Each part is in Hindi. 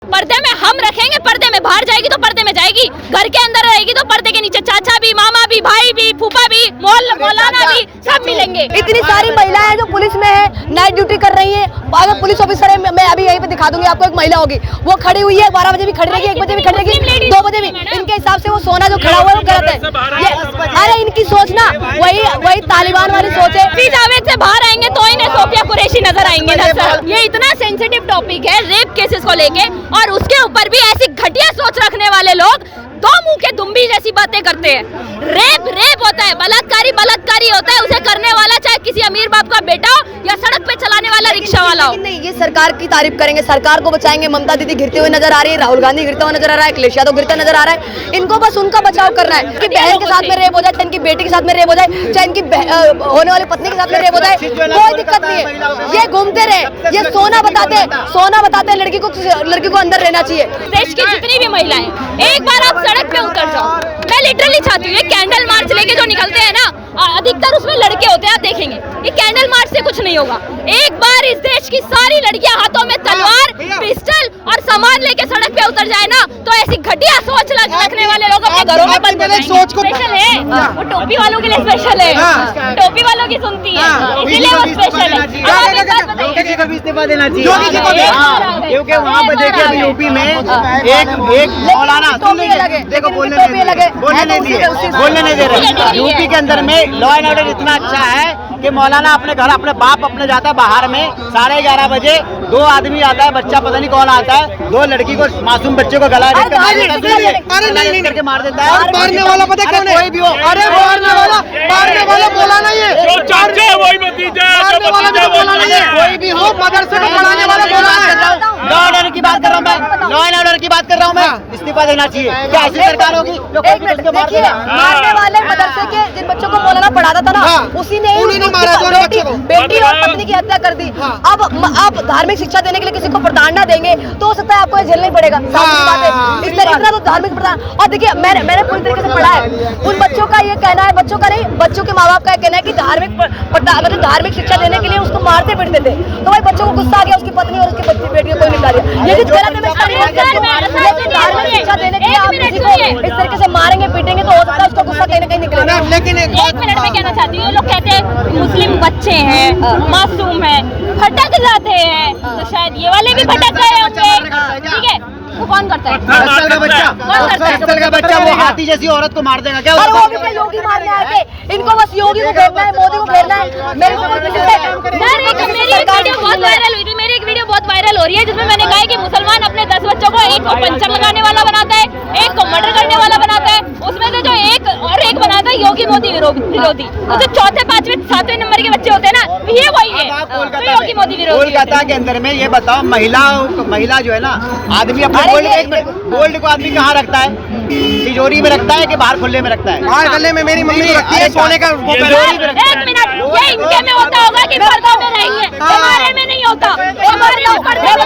पर्दे में हम रखेंगे, पर्दे में बाहर जाएगी तो पर्दे में जाएगी, घर के अंदर रहेगी तो पर्दे के नीचे चाचा भी, मामा भी, भाई भी, फूफा भी, मौलाना भी, सब मिलेंगे। इतनी सारी महिलाएं जो पुलिस में है, नाइट ड्यूटी कर रही है। अगर पुलिस ऑफिसर है, मैं अभी यहीं पे दिखा दूंगी आपको, एक महिला होगी वो खड़ी हुई है, 12 बजे भी खड़ी रहेगी, 1 बजे भी खड़ी रहेगी, 2 बजे भी। इनके हिसाब से वो सोना जो खड़ा हुआ है वो गलत है। अरे इनकी सोच ना वही तालिबान वाली सोच है। जावेद से बाहर आएंगे तो इन्हें सोफिया कुरैशी नजर आएंगे ना सर। ये इतना सेंसिटिव टॉपिक है रेप केसेस को लेके, और उसके ऊपर भी ऐसी घटिया सोच रखने वाले लोग दो मुंह के दुम्बी जैसी बातें करते हैं। रेप होता है, बलात्कारी होता है, उसे करने वाला चाहे किसी अमीर बाप का बेटा हो या सड़क पे चलाने वाला रिक्शा वाला हो। नहीं, ये सरकार की तारीफ करेंगे, सरकार को बचाएंगे। ममता दीदी गिरते हुए नजर आ रही है, राहुल गांधी गिरता हुआ नजर आ रहा है, अखिलेश यादव गिरता नजर आ रहा है। इनको बस उनका बचाव करना है कि बहन के साथ में रेप हो जाए, चाहे इनकी बेटी के साथ में रेप हो जाए, चाहे इनकी होने वाली पत्नी के साथ में रेप हो जाए, कोई दिक्कत नहीं है। ये घूमते रहे, ये सोना बताते लड़की को अंदर रहना चाहिए। देश की जितनी भी महिलाएं, एक बार आप सड़क पे उतर जाओ। मैं लिटरली चाहती हूँ, ये कैंडल मार्च लेके जो निकलते हैं ना, अधिकतर उसमें लड़के होते हैं, आप देखेंगे। ये कैंडल मार्च से कुछ नहीं होगा। एक बार इस देश की सारी लड़कियां हाथों में तलवार, पिस्टल और सामान लेके सड़क पे उतर जाए ना, तो ऐसी घटिया सोच रखने वाले लोग अपने घरों में बंद स्पेशल है। वो टोपी वालों के लिए स्पेशल है, टोपी वालों की सुनती है, इसीलिए वो स्पेशल है। योगी को भी इस्तीफा देना चाहिए, क्योंकि वहाँ पे देखिए अभी यूपी में एक मौलाना देखो बोलने नहीं दे रहे। यूपी के अंदर में लॉ एंड ऑर्डर इतना अच्छा है कि मौलाना अपने घर अपने बाप अपने जाता है बाहर में, 11:30 बजे 2 आदमी आता है, बच्चा पता नहीं कौन आता है, 2 लड़की को, मासूम बच्चे को गला करके मार देता है। मारने वाला पता कौन है? कोई भी हो, अरे मारने वाला मौलाना ही है, वही भतीजा कोई भी हो, मदरसे में पढ़ाने वाला मौलाना है। लॉ एंड ऑर्डर की बात कर रहा हूँ मैं, लॉ एंड ऑर्डर की बात कर रहा हूँ मैं। इस्तीफा देना चाहिए। क्या ऐसी सरकार होगी जो मारने वाले मदरसे के जिन बच्चों को मौलाना पढ़ाता था ना, उसी ने बेटी और पत्नी की हत्या कर दी। अब धार्मिक शिक्षा देने के लिए किसी को प्रताड़ना देंगे तो हो सकता है आपको झेलना ही पड़ेगा। इस तरीके तो धार्मिक प्रताड़ना। और देखिए मैंने पूरी तरीके से पढ़ा है, उन बच्चों का ये कहना है, बच्चों का नहीं, बच्चों के माँ बाप का कहना है कि धार्मिक शिक्षा देने के लिए उसको मारते पीटते थे। तो भाई बच्चों को गुस्सा आ गया, उसकी पत्नी और उसकी बेटी को निकाल दिया। ये गलत है। धार्मिक शिक्षा देने के लिए आप किसी को इस तरीके से मारेंगे पीटेंगे तो हो सकता है उसका गुस्सा कहीं ना कहीं निकलेगा। लेकिन 1 मिनट में कहना चाहती हूँ, लोग कहते हैं मुस्लिम बच्चे हैं, मासूम है, भटक जाते हैं, तो शायद ये वाले भी भटक गए होंगे। ठीक है, वो कौन करता है? 10 साल का बच्चा वो हाथी जैसी औरत को मार देगा क्या? और वो भी योगी मारने आए थे। इनको बस योगी को घेरना है, मोदी को घेरना है। मेरे को मेरी एक वीडियो बहुत वायरल हो रही है जिसमें मैंने कहा है कि मुसलमान अपने 10 बच्चों को, एक को पंचम लगाने वाला बनाता है, एक को मर्डर करने वाला बनाता है, उसमें से जो एक बनाता है योगी मोदी विरोधी। तो जो 4थे 5वें 7वें नंबर के बच्चे होते हैं ना, ये वही है योगी मोदी विरोधी। कोलकाता के अंदर में ये बताओ, महिला जो है ना, आदमी अपने गोल्ड को आदमी कहाँ रखता है? तिजोरी में रखता है कि बाहर खुले में रखता है? बाहर गले में मेरी मम्मी रखती है सोने का। 1 मिनट, ये इनके में होता होगा कि पर्दा में रहेंगे, हमारे में नहीं होता। हमारे लोग पर्दे में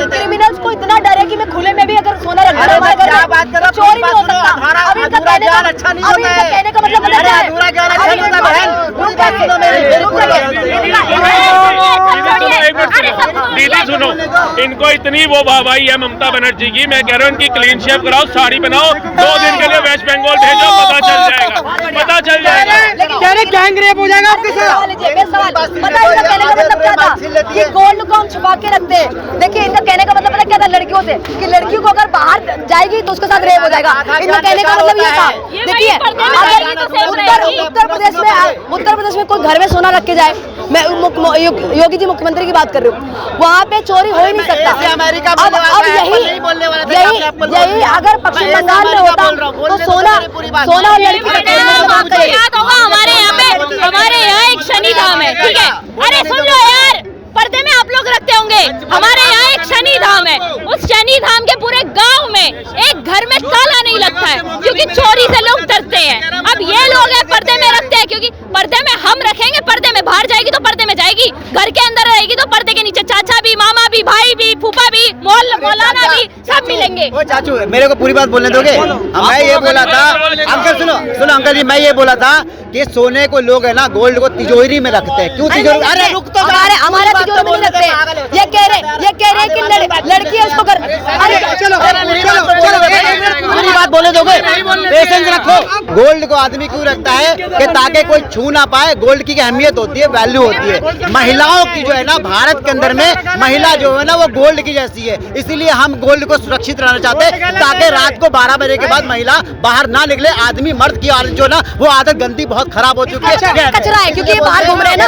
क्रिमिनल्स को इतना डर है कि मैं खुले में भी अगर सोना रख दूं चोरी नहीं हो सकता। अभी इनका कहने का मतलब दीदी सुनो, इनको इतनी वो वाहवाही है ममता बनर्जी की, मैं कह रहा हूँ इनकी क्लीन शेव कराओ, साड़ी बनाओ, 2 दिन के लिए वेस्ट बंगाल भेजो, पता चल जाएगा। गैंग रेप हो जाएगा आपके साथ। पता है इनका कहने का मतलब क्या था कि गोल्ड को हम छुपा के रखते हैं। देखिए इनका कहने का मतलब पता क्या था लड़कियों से, कि लड़कियों को अगर बाहर जाएगी तो उसके साथ रेप हो जाएगा। इनका कहने का मतलब ये था। देखिए उत्तर प्रदेश में कोई घर में सोना रख के जाए, मैं योगी जी मुख्यमंत्री की बात कर रही हूँ, वहाँ पे चोरी हो ही नहीं सकता। अब यही अगर पश्चिम बंगाल में होता तो सोना और लड़की याद होगा हमारे यहाँ एक शनि धाम है। ठीक है, अरे सुन लो यार, पर्दे में आप लोग रखते होंगे, हमारे यहाँ एक शनि धाम है। उस शनि धाम के पूरे गांव में एक घर में ताला नहीं लगता है क्योंकि चोरी से लोग डरते हैं। अब ये लोग हैं पर्दे में रखते हैं क्योंकि पर्दे में हम रखेंगे, पर्दे में बाहर जाएगी तो पर्दे में जाएगी, घर के अंदर रहेगी तो पर्दे के नीचे चाचा भी, मामा भी, भाई भी, फूफा भी, मौलाना पंजाबी सब मिलेंगे। ओ चाचू मेरे को पूरी बात बोलने दोगे? मैं ये बोला था अंकल, सुनो अंकल जी, मैं ये बोला था कि सोने को लोग है ना गोल्ड को तिजोरी में रखते हैं। क्यों तिजोरी? अरे रुक तो, हमारे तिजोरी में नहीं रखते हैं। ये कह रहे हैं कि लड़की है उसको कर। अरे चलो पूरी बात बोले दोगे? पेशेंस रखो। गोल्ड को आदमी क्यों रखता है कि ताकि कोई छू ना पाए। गोल्ड की अहमियत होती है, वैल्यू होती है। महिलाओं की जो है ना भारत के अंदर में महिला जो है ना वो गोल्ड की जैसी है। इसीलिए हम गोल्ड को सुरक्षित रहना चाहते हैं ताकि रात को 12 बजे के बाद महिला बाहर ना निकले। आदमी मर्द की आदत जो ना वो आदत गंदी बहुत खराब हो चुकी है। कचरा है क्योंकि ये बाहर घूम रहे हैं ना,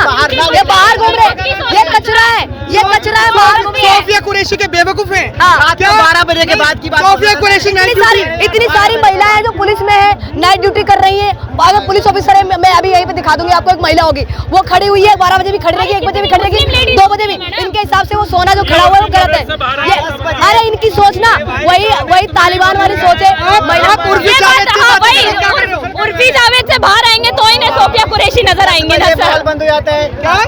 ये बाहर घूम रहे हैं, ये कचरा है, ये कचरा है, बाहर घूम रहे हैं। सोफिया कुरैशी के बेवकूफ हैं। क्या 12 बजे के बाद की बात? सोफिया कुरैशी इतनी सारी महिलाएं हैं जो पुलिस में है, नाइट ड्यूटी कर रही है। अगर पुलिस ऑफिसर है, मैं अभी यहीं पे दिखा दूंगी आपको, एक महिला होगी वो खड़ी हुई है, 12 बजे भी खड़ी रहेगी, 1 बजे भी खड़ी रहेगी, 2 बजे भी। इनके हिसाब से वो सोना जो खड़ा हुआ है वो गलत है। अरे इनकी सोच ना वही तालिबान वाली सोच है। महिला उर्फी जावेद से बाहर आएंगे तो इन्हें सोफिया कुरैशी नजर आएंगे ना सर। मॉल बंद हो जाता है,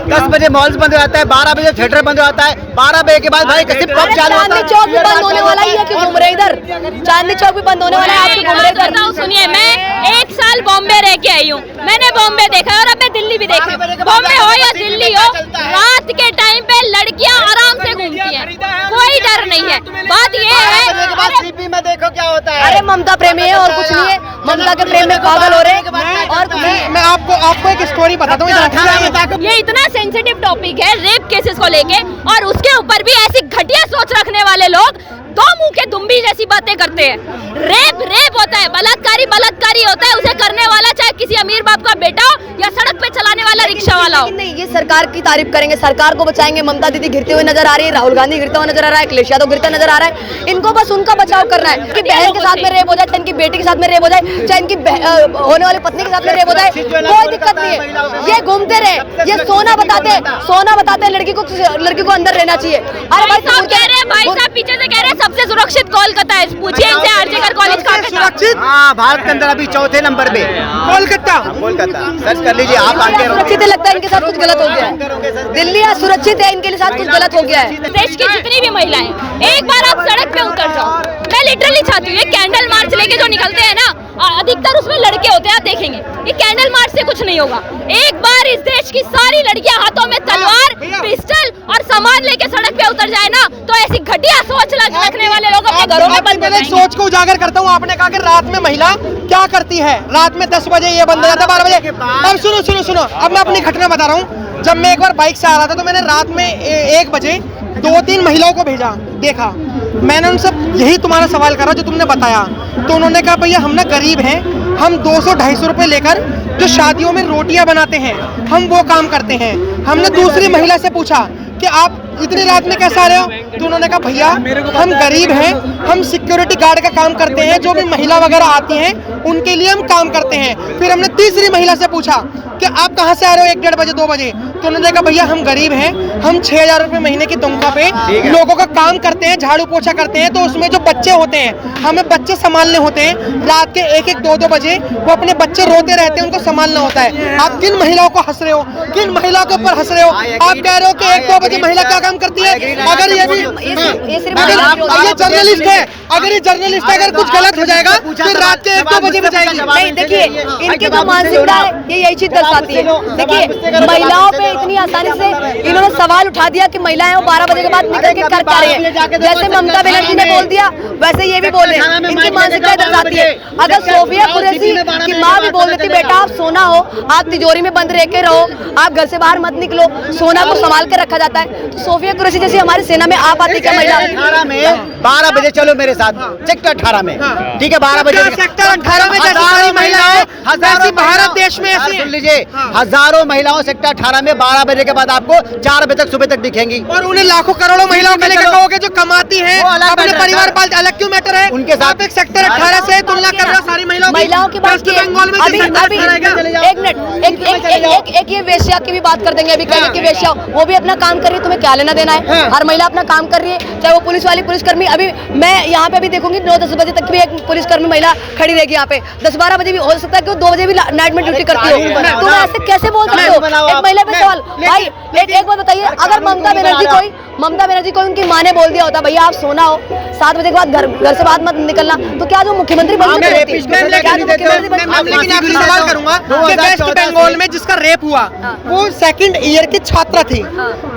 10 बजे मॉल्स बंद हो जाता है, 12 बजे थिएटर बंद हो जाता है, 12 बजे के बाद भाई कहीं पब चालू होता है। चांदनी चौक भी बंद होने वाला ही है कि घूम रहे इधर। चांदनी चौक भी बंद होने वाला है, आप घूम रहे इधर। सुनिए, मैं 1 साल बॉम्बे रह के आई हूँ, मैंने बॉम्बे देखा है और अब मैं दिल्ली भी देख रही हूँ। बॉम्बे हो या दिल्ली हो, रात के टाइम पे लड़कियाँ आराम से घूमती हैं, कोई डर नहीं है। बात ये है में देखो क्या होता है। अरे ममता प्रेमी है और कुछ नहीं है, ममता के प्रेम में पागल हो रहे हैं और कुछ नहीं है। मैं आपको एक स्टोरी बताता हूँ। ये इतना सेंसिटिव टॉपिक है रेप केसेस को लेके, और उसके ऊपर भी ऐसी घटिया सोच रखने वाले लोग दो मुंह के दुम्बी जैसी बातें करते हैं। रेप होता है, बलात्कारी होता है, उसे करने वाला चाहे किसी अमीर बाप का बेटा हो या सड़क पे चलाने वाला रिक्शा वाला हो। नहीं, ये सरकार की तारीफ करेंगे, सरकार को बचाएंगे। ममता दीदी गिरते हुए नजर आ रही है, राहुल गांधी गिरता हुआ नजर आ रहा है, अखिलेश यादव गिरता नजर आ रहा है। इनको बस उनका बचाव करना है कि बहन के साथ में रेप हो जाए, चाहे इनकी बेटी के साथ में रेप हो जाए, चाहे इनकी होने वाली पत्नी के साथ में रेप हो जाए, कोई दिक्कत नहीं है। ये घूमते रहे, ये सोना बताते लड़की को अंदर रहना चाहिए। अरे भाई साहब कह रहे हैं, भाई साहब पीछे से कह रहे हैं सबसे सुरक्षित कोलकाता है। पूछिए इनसे आरजेकर कॉलेज कहाँ पे था? सुरक्षित? हाँ, भारत के अंदर अभी 4थे नंबर पे कोलकाता सर्च कर लीजिए आप। आगे सुरक्षित लगता है, इनके साथ कुछ गलत हो गया है। दिल्ली आज सुरक्षित है, इनके साथ कुछ गलत हो गया है। देश की जितनी भी महिलाएं, एक बार आप सड़क पे उतर जाओ। मैं लिटरली चाहती हूँ, ये कैंडल मार्च लेके जो निकलते हैं ना, अधिकतर उसमें लड़के होते हैं, आप देखेंगे। ये कैंडल मार्च से कुछ नहीं होगा। एक बार इस देश की सारी लड़कियां हाथों में तलवार, पिस्टल और सामान लेके सड़क पे उतर जाए ना, तो ऐसी घटिया सोच रखने वाले लोग अपने घरों में बंद हो मैंने जाएंगे। सोच को उजागर करता हूँ। आपने कहा कि रात में महिला क्या करती है, रात में 10 बजे ये बंद हो जाता है, 12 बजे। अब सुनो, अब मैं अपनी घटना बता रहा हूँ। जब मैं एक बार बाइक से आ रहा था तो मैंने रात में 1 बजे 2-3 महिलाओं को देखा। मैंने उनसे यही तुम्हारा सवाल करा जो तुमने बताया, तो उन्होंने कहा भैया हम ना गरीब हैं, हम 200-250 रुपए लेकर जो शादियों में रोटियां बनाते हैं हम वो काम करते हैं। हमने दूसरी महिला से पूछा कि आप इतनी रात में कैसे आ रहे हो, तो उन्होंने कहा भैया हम गरीब हैं, हम सिक्योरिटी गार्ड का काम करते हैं, जो भी महिला वगैरह आती हैं उनके लिए हम काम करते हैं। फिर हमने तीसरी महिला से पूछा कि आप कहाँ से आ रहे हो 1-1:30 बजे 2 बजे, तो उन्होंने कहा भैया हम गरीब हैं, हम 6,000 रुपये महीने की तनख्वाह पे लोगों का काम करते हैं, झाड़ू पोछा करते हैं। तो उसमें जो बच्चे होते हैं हमें बच्चे संभालने होते हैं, रात के 1-1, 2-2 बजे वो अपने बच्चे रोते रहते हैं, उनको संभालना होता है। आप किन महिलाओं को हंस रहे हो, किन महिलाओं के ऊपर हंस रहे हो? आप कह रहे हो कि 1-2 बजे महिला क्या काम करती है? अगर ये भी ये जर्नलिस्ट है, अगर कुछ गलत हो जाएगा फिर रात के 1-2 बजे में जाएगी। नहीं, देखिए इनकी जो मानसिकता है ये यही चीज दर्शाती है। देखिए महिलाओं पे इतनी आसानी से इन्होंने सवाल उठा दिया कि महिलाएं वो 12 बजे के बाद निकल के कर पा रही है। जैसे ममता बनर्जी ने बोल दिया वैसे ये भी बोल रहे हैं। इनकी मानसिकता दर्शाती है। अगर सोफिया कुरैशी की माँ भी बोल देती बेटा आप सोना हो, आप तिजोरी में बंद रह के रहो, आप घर से बाहर मत निकलो, सोना को संभाल के रखा जाता है, तो सोफिया कुरैशी जैसी हमारी सेना में आ पाती क्या महिला? 18 में 12 बजे चलो मेरे साथ सेक्टर 18 में, ठीक है 12 बजे सेक्टर 18 में हजारों महिलाएं भारत देश में ऐसी सुन लीजिए, हजारों महिलाओं सेक्टर 18 में 12 बजे के बाद आपको 4 बजे तक सुबह तक दिखेंगी। और उन्हें लाखों करोड़ों महिलाओं के लेकर कहोगे जो कमाती हैं अपने परिवार पालती, अलग क्यों मैटर है उनके साथ? एक सेक्टर 18 से तुलना कर रहे हो सारी महिलाओं की बात की। बंगाल में एक मिनट, एक ये वेश्या की भी बात कर देंगे। अभी कहेंगे कि वेश्या वो भी अपना काम कर रही है, तुम्हें क्या लेना देना है? हर महिला अपना काम कर रही है, चाहे वो पुलिस वाली पुलिसकर्मी अभी मैं यहाँ पे अभी देखूंगी 9-10 बजे तक भी एक पुलिसकर्मी महिला खड़ी रहेगी यहाँ पे। 10-12 बजे भी हो सकता है कि 2 बजे भी नाइट में ड्यूटी करती हो। तुम ऐसे कैसे बोल सकते हो एक महिला पे सवाल? भाई एक बात बताइए, अगर ममता बनर्जी को उनकी माँ ने बोल दिया होता भैया आप सोना हो, 7 बजे के बाद घर से बाहर मत निकलना, तो क्या जो मुख्यमंत्री बन सवाल करूंगा कि वेस्ट बंगाल में जिसका रेप हुआ वो 2nd ईयर की छात्रा थी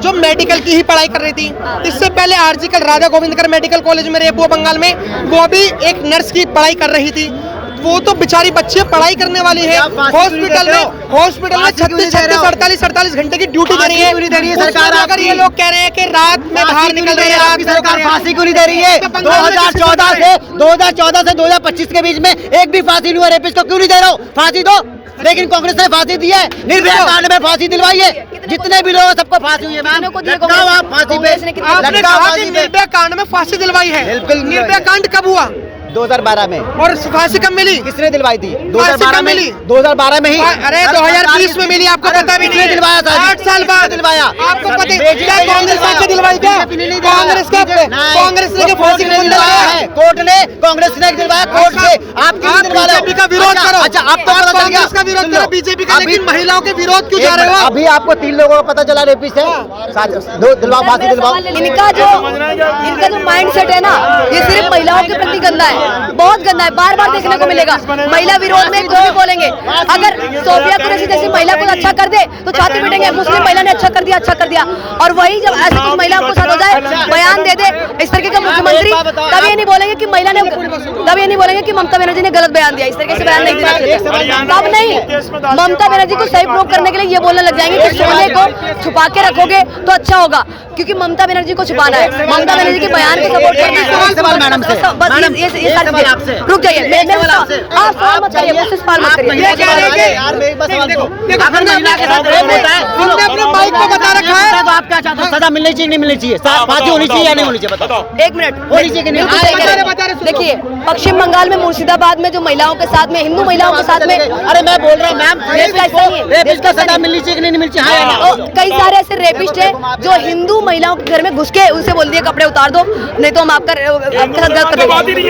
जो मेडिकल की ही पढ़ाई कर रही थी। इससे पहले आरजीकर राजा गोविंदकर मेडिकल कॉलेज में रेप हुआ बंगाल में, वो भी एक नर्स की पढ़ाई कर रही थी। वो तो बेचारी बच्ची पढ़ाई करने वाली है, हॉस्पिटल में 36-48 घंटे की ड्यूटी दे रही है सरकार। अगर ये लोग कह रहे हैं कि रात में बाहर निकल रही है, आपकी सरकार फांसी क्यों नहीं दे रही है? 2014 से 2025 के बीच में एक भी फांसी नहीं हुआ, रेपिस्ट को क्यों नहीं दे रहा हो? फांसी दो। लेकिन कांग्रेस ने फांसी दी है, निर्भया कांड में फांसी दिलवाई है, जितने भी लोग सबको फांसी हुई है। लटकाओ आप फांसी पे, आपने कहा कि निर्भया कांड में फांसी दिलवाई है। निर्भया कांड कब हुआ? 2012 में। और फांसी कब मिली? किसने दिलवाई थी? 2012 में मिली। 2012 में ही। अरे 2020 में मिली, आपको पता भी नहीं। दिलवाया था 8 साल बाद दिलवाया। आपको पता क्या कांग्रेस ने दिलवाई? क्या कांग्रेस ने फांसी दिलवाया है? कोर्ट ने, कांग्रेस ने दिलवाया कोर्ट से। आप बीजेपी का विरोध करो। अच्छा आप तो कांग्रेस का विरोध करो, बीजेपी का, लेकिन महिलाओं के विरोध क्यों जा रहे हो? अभी आपको 3 लोगों को पता चला रेपिस्ट है, दिलवाओ फांसी दिलवाओ। इनका जो माइंड सेट है ना, ये सिर्फ महिलाओं के प्रति गंदा है, बहुत गंदा है, बार बार देखने को मिलेगा। महिला विरोध में कोई भी बोलेंगे, अगर सोफिया कुरैशी जैसी महिला को अच्छा कर दे तो छाती पीटेंगे, मुस्लिम महिला ने अच्छा कर दिया। और वही जब ऐसे कुछ महिला को साथ हो जाए, बयान दे दे इस तरीके का मुख्यमंत्री, तब ये नहीं बोलेंगे कि महिला ने, तब ये नहीं बोलेंगे कि ममता बनर्जी ने गलत बयान दिया। इस तरीके से बयान नहीं देना चाहिए, तब नहीं। ममता बनर्जी को सही प्रूव करने के लिए ये बोलने लग जाएंगे कि सोने को छुपा के रखोगे तो अच्छा होगा, क्योंकि ममता बनर्जी को छुपाना है, ममता बनर्जी के बयान को सपोर्ट करना है। मैडम से रुक जाइए, आप सवाल मत करिए, मुझसे सवाल मत करिए। हमने अपने माइक को बता रखा है, तो आप क्या चाहते हो? सजा मिलनी चाहिए नहीं मिलनी चाहिए? फांसी होनी चाहिए या नहीं होनी चाहिए? बताओ। 1 मिनट होनी चाहिए कि नहीं? देखिए, पश्चिम बंगाल में मुर्शिदाबाद में जो महिलाओं के साथ में, हिंदू महिलाओं के साथ में, अरे मैं बोल रहा हूँ मैम, रेपिस्ट को सजा मिलनी चाहिए कि नहीं मिलनी चाहिए? हाँ या ना? कई सारे ऐसे रेपिस्ट है जो हिंदू महिलाओं के घर में घुस के उनसे बोल दिए कपड़े उतार दो, नहीं तो हम आपका साथ गलत कर देंगे।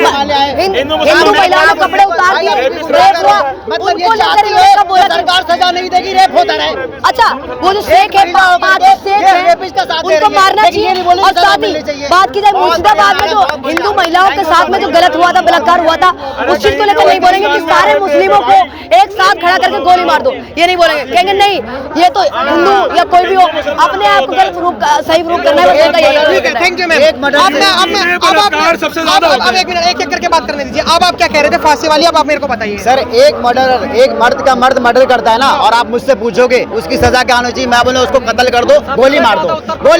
हिंदू महिलाओं ने कपड़े उतार दिए, रेप हुआ, उनको लेकर ये कब बोला सरकार सजा नहीं देगी, रेप होता है। अच्छा, वो जो शेख है, 5 शेख है, उनको मारना चाहिए। और साथ ही बात की जाए मुर्शिदाबाद में जो हिंदू महिलाओं के साथ में जो गलत हुआ था, बलात्कार हुआ था, उस चीज को लेकर नहीं बोलेंगे कि सारे मुस्लिमों को एक साथ खड़ा करके गोली मार दो, ये नहीं बोलेंगे। कहेंगे नहीं, ये तो हिंदू या कोई भी हो, अपने आप को गलत सही प्रूव करना है। Thank you ma'am. अब एक मिनट, एक करके बात करने दीजिए। अब आप क्या कह रहे थे फांसी वाली, अब आप मेरे को बताइए। सर, एक मर्द करता है ना, और आप मुझसे पूछोगे उसकी सजा क्या होनी चाहिए, मैं बोलूँ उसको कत्ल कर दो, गोली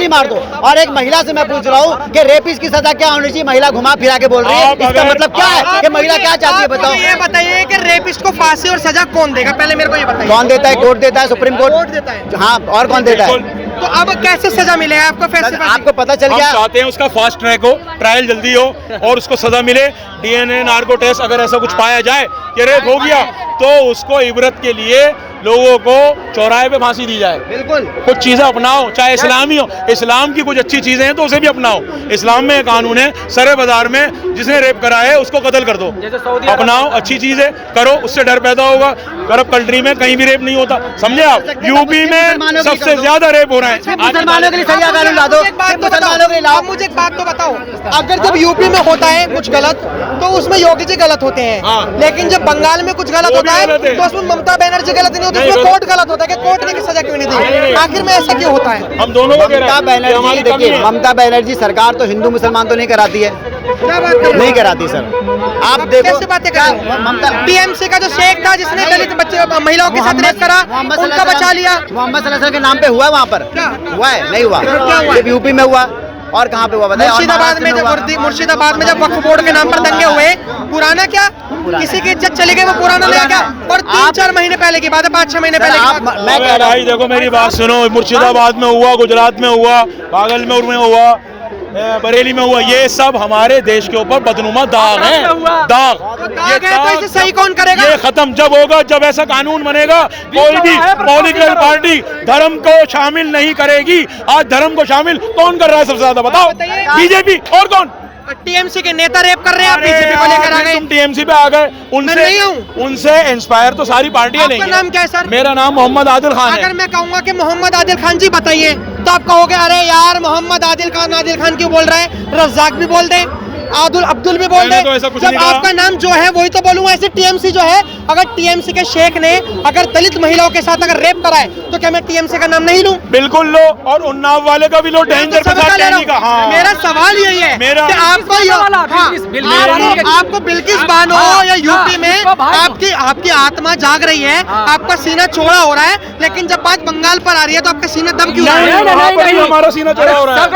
मार दो। और एक महिला से मैं पूछ रहा हूँ कि रेपिस्ट की सजा क्या होनी चाहिए, महिला घुमा फिरा के बोल रही है, इसका मतलब क्या है कि महिला क्या चाहती है? बताओ। ये बताइए कि रेपिस्ट को फांसी और सजा कौन देगा, पहले मेरे को ये बताइए। कौन देता है? कोर्ट देता है, सुप्रीम कोर्ट देता है। हाँ, और कौन देता है? तो अब कैसे सजा मिलेगा आपको? फैसले आपको पता चल गया? हम चाहते हैं उसका फास्ट ट्रैक हो, ट्रायल जल्दी हो और उसको सजा मिले। डीएनए, नार्को टेस्ट, अगर ऐसा कुछ पाया जाए कि रेप हो गया तो उसको इबरत के लिए लोगों को चौराहे पे फांसी दी जाए। बिल्कुल। कुछ चीजें अपनाओ, चाहे इस्लामी हो, इस्लाम की कुछ अच्छी चीजें हैं तो उसे भी अपनाओ। इस्लाम में कानून है, सरे बाजार में जिसने रेप करा है उसको कत्ल कर दो। अपनाओ, अच्छी चीज है, करो, उससे डर पैदा होगा। गरब कंट्री में कहीं भी रेप नहीं होता, समझे आप? यूपी में सबसे ज्यादा रेप हो रहा है। मुसलमानों के लिए सजा कानून ला दो। मुझे एक बात तो बताओ, अगर जब यूपी में होता है कुछ गलत तो उसमें योगी जी गलत होते हैं, लेकिन जब बंगाल में कुछ गलत होता है तो उसमें ममता बनर्जी गलत नहीं होती, उसमें कोर्ट गलत होता है कि कोर्ट ने सजा क्यों नहीं दी? आखिर में ऐसा क्यों होता है? हम दोनों को ममता बनर्जी, देखिए, ममता बनर्जी सरकार तो हिंदू मुसलमान तो नहीं कराती है, नहीं कराती सर। आप देखो कैसे बातें कर रहे हो? ममता टीएमसी का जो शेख था जिसने दलित बच्चे महिलाओं के साथ रेप करा, उनका बचा लिया। मोहम्मद सल्लल्लाहु के नाम पे हुआ है वहाँ पर? हुआ है? नहीं हुआ। सिर्फ यूपी में हुआ, और कहाँ पे हुआ बताइए? मुर्शिदाबाद में जब वक्फ बोर्ड के नाम पर दंगे हुए, पुराना क्या, किसी की इज्जत चली गई वो पुराना नहीं क्या? और 3-4 महीने पहले की बात है, 5-6 महीने पहले की बात। मैं कह रहा हूँ, देखो मेरी बात सुनो, मुर्शिदाबाद में हुआ, गुजरात में हुआ, भागलपुर में हुआ, बरेली में हुआ, ये सब हमारे देश के ऊपर बदनुमा दाग हैं। दाग ये तो इसे सही कौन करेगा? ये खत्म जब होगा, जब ऐसा कानून बनेगा, कोई भी पॉलिटिकल पार्टी धर्म को शामिल नहीं करेगी। आज धर्म को शामिल कौन कर रहा है सबसे ज्यादा, बताओ? बीजेपी। और कौन? टीएमसी के नेता रेप कर रहे हैं, आप बीजेपी को लेकर आ गए। तुम टीएमसी पे आ गए, मैं नहीं हूँ। उनसे इंस्पायर तो सारी पार्टियां नहीं आपका नाम क्या है सर? मेरा नाम मोहम्मद आदिल खान है। अगर मैं कहूंगा कि मोहम्मद आदिल खान जी बताइए, तो आप कहोगे अरे यार मोहम्मद आदिल खान क्यों बोल रहा है? रज़ाक भी बोल दे, अब्दुल भी बोल दे। तो ऐसा कुछ जब नहीं कहा। आपका नाम जो है वही तो बोलूंगा। ऐसे टीएमसी जो है, अगर टीएमसी के शेख ने अगर दलित महिलाओं के साथ अगर रेप करा है, तो क्या मैं टीएमसी का नाम नहीं लूं? बिल्कुल लो, और उन्नाव वाले का भी लो, डेंजर के साथ टहनी का। हाँ, मेरा सवाल यही है मेरा- कि आपको आपको बिल्किस बानो या यूपी में आपकी आत्मा जाग रही है, आपका सीना चौड़ा हो रहा है, लेकिन जब बात बंगाल पर आ रही है तो आपका सीना दब क्यों रहा है? वहाँ पर भी हमारा सीना चढ़ा हो रहा है।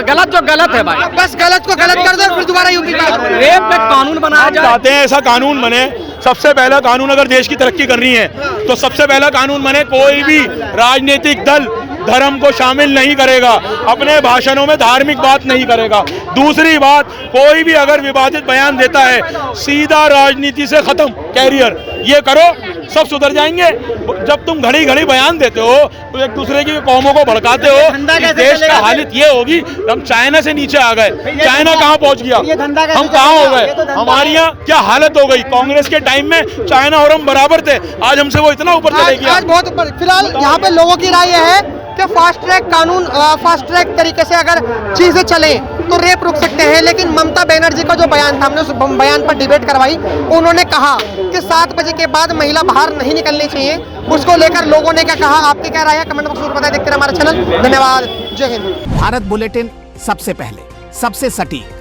गलत जो गलत है भाई, बस गलत को गलत कर दो, फिर दोबारा यूपी का रेप पे कानून बनाया हम जाए। चाहते हैं ऐसा कानून बने। सबसे पहला कानून, अगर देश की तरक्की करनी है तो सबसे पहला कानून बने, कोई भी राजनीतिक दल धर्म को शामिल नहीं करेगा, अपने भाषणों में धार्मिक बात नहीं करेगा। दूसरी बात, कोई भी अगर विवादित बयान देता है, सीधा राजनीति से खत्म कैरियर। ये करो, सब सुधर जाएंगे। जब तुम घड़ी घड़ी बयान देते हो तो एक दूसरे की कौमों को भड़काते हो, इस देश का हालत ये होगी। हम चाइना से नीचे आ गए, चाइना कहाँ पहुंच गया, हम कहाँ हो गए, हमारी यहाँ क्या हालत हो गई। कांग्रेस के टाइम में चाइना और हम बराबर थे, आज हमसे वो इतना ऊपर चले गया। आज बहुत ऊपर। फिलहाल यहाँ पे लोगों की राय यह है कि फास्ट ट्रैक कानून, फास्ट ट्रैक तरीके से अगर चीजें चले तो रेप रुक सकते हैं। लेकिन ममता बनर्जी का जो बयान था, हमने उस बयान पर डिबेट करवाई, उन्होंने कहा कि 7 बजे के बाद महिला बाहर नहीं निकलनी चाहिए। उसको लेकर लोगों ने क्या कहा, आपकी क्या राय है, कमेंट बॉक्स में बताएं। देखते रहिए हमारा चैनल। धन्यवाद, जय हिंद। भारत बुलेटिन, सबसे पहले, सबसे सटीक,